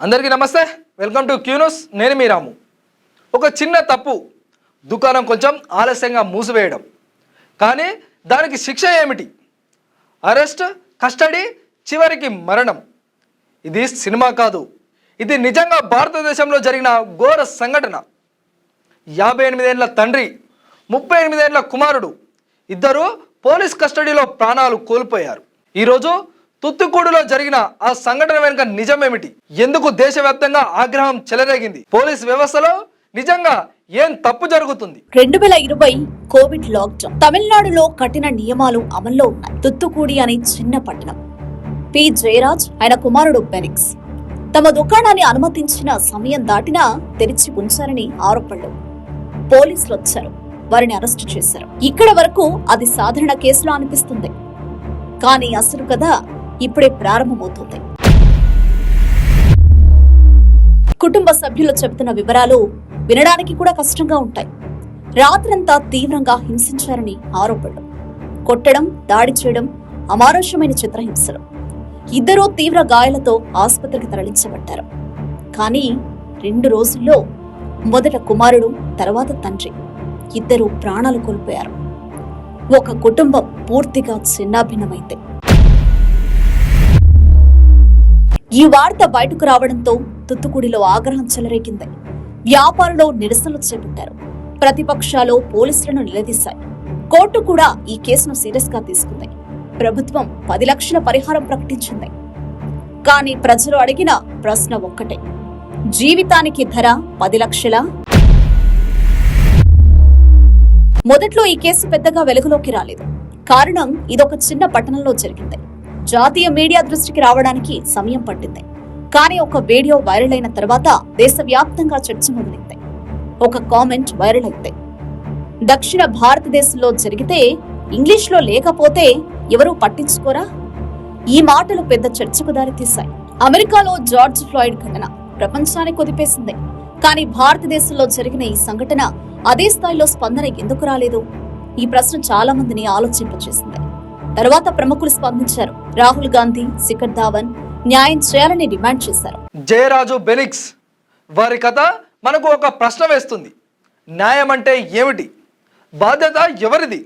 అందరికీ నమస్తే, welcome to Q news. నేను మీ రాము. ఒక చిన్న తప్పు, దుకాణం కొంచెం ఆలస్యంగా మూసివేయడం, కానీ దానికి శిక్ష ఏమిటి? అరెస్ట్, కస్టడీ, చివరికి మరణం. ఇది సినిమా కాదు, ఇది నిజంగా భారతదేశంలో జరిగిన ఘోర సంఘటన. 58 ఏళ్ల తండ్రి, 38 ఏళ్ల కుమారుడు ఇద్దరు పోలీస్ కస్టడీలో ప్రాణాలు కోల్పోయారు. ఈరోజు తుత్తుకూడులో జరిగిన ఆ సంఘటన వెనుక నిజమేమిటి? ఎందుకు దేశవ్యాప్తంగా ఆగ్రహం చెలరేగింది? పోలీస్ వ్యవస్థలో నిజంగా ఏం తప్పు జరుగుతుంది? 2020 కోవిడ్ లాక్డౌన్. తమిళనాడులో కఠిన నియమాలు అమల్లో ఉన్నాయి. తుత్తుకూడి అనే చిన్న పట్టణం. పి జయరాజ్, ఆయన కుమారుడు బెనిక్స్ తమ దుకాణాన్ని అనుమతించిన సమయం దాటినా తెరిచి ఉంచారని ఆరోపణలు. పోలీసులు వచ్చారు, వారిని అరెస్టు చేశారు. ఇక్కడ వరకు అది సాధారణ కేసులో అనిపిస్తుంది, కానీ అసలు కథ ఇప్పుడే ప్రారంభమవుతుంది. కుటుంబ సభ్యులు చెబుతున్న వివరాలు వినడానికి కూడా కష్టంగా ఉంటాయి. రాత్రంతా తీవ్రంగా హింసించారని ఆరోపణలు. కొట్టడం, దాడి చేయడం, అమానుషమైన చిత్రహింసలు. ఇద్దరూ తీవ్ర గాయాలతో ఆసుపత్రికి తరలించబడ్డారు. కానీ 2 రోజుల్లో మొదట కుమారుడు, తర్వాత తండ్రి ఇద్దరూ ప్రాణాలు కోల్పోయారు. ఒక కుటుంబం పూర్తిగా చిన్నాభిన్నమైంది. ఈ వార్త బయటకు రావడంతో తుత్తుకుడిలో ఆగ్రహం చెలరేగింది. వ్యాపారులు నిరసనలు చేపట్టారు. ప్రతిపక్షాలు పోలీసులను నిలదీశాయి. కోర్టు కూడా ఈ కేసును సీరియస్ గా తీసుకుంది. ప్రభుత్వం 10 లక్షల పరిహారం ప్రకటించింది. కానీ ప్రజలు అడిగిన ప్రశ్న ఒక్కటే, జీవితానికి ధర 10 లక్షలా? మొదట్లో ఈ కేసు పెద్దగా వెలుగులోకి రాలేదు. కారణం, ఇదొక చిన్న పట్టణంలో జరిగింది. జాతీయ మీడియా దృష్టికి రావడానికి సమయం పట్టింది. కానీ ఒక వీడియో వైరల్ అయిన తర్వాత దేశవ్యాప్తంగా చర్చ మొదలైంది. ఒక కామెంట్ వైరల్ అయితే, దక్షిణ భారతదేశంలో జరిగితే ఇంగ్లీష్లో లేకపోతే ఎవరూ పట్టించుకోరా? ఈ మాటలు పెద్ద చర్చకు దారితీశాయి. అమెరికాలో జార్జ్ ఫ్లాయిడ్ ఘటన ప్రపంచాన్ని కొదిపేసింది. కానీ భారతదేశంలో జరిగిన ఈ సంఘటన అదే స్థాయిలో స్పందన ఎందుకు రాలేదు? ఈ ప్రశ్న చాలా మందిని ఆలోచింపచేసింది. తర్వాత ప్రముఖులు స్పందించారు. రాహుల్ గాంధీ, శిఖర్ ధావన్ న్యాయం చేయాలని డిమాండ్ చేశారు. జయరాజు, బెనిక్స్ వారి కథ మనకు ఒక ప్రశ్న వేస్తుంది. న్యాయం అంటే ఏమిటి? బాధ్యత ఎవరిది?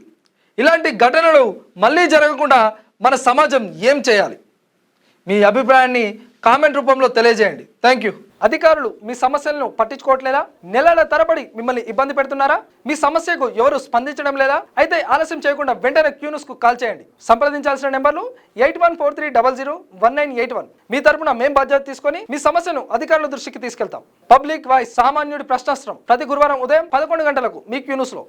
ఇలాంటి ఘటనలు మళ్ళీ జరగకుండా మన సమాజం ఏం చేయాలి? మీ అభిప్రాయాన్ని కామెంట్ రూపంలో తెలియజేయండి. Thank you. అధికారులు మీ సమస్యలను పట్టించుకోవట్లేదా? నెలల తరబడి మిమ్మల్ని ఇబ్బంది పెడుతున్నారా? మీ సమస్యకు ఎవరు స్పందించడం లేదా? అయితే ఆలస్యం చేయకుండా వెంటనే క్యూ న్యూస్ కు కాల్ చేయండి. సంప్రదించాల్సిన నెంబర్లు 8143001981. మీ తరపున మేం బాధ్యత తీసుకొని మీ సమస్యను అధికారుల దృష్టికి తీసుకెళ్తాం. పబ్లిక్ వాయిస్, సామాన్యుడి ప్రశ్నాస్త్రం, ప్రతి గురువారం ఉదయం 11 గంటలకు మీ క్యూ న్యూస్ లో.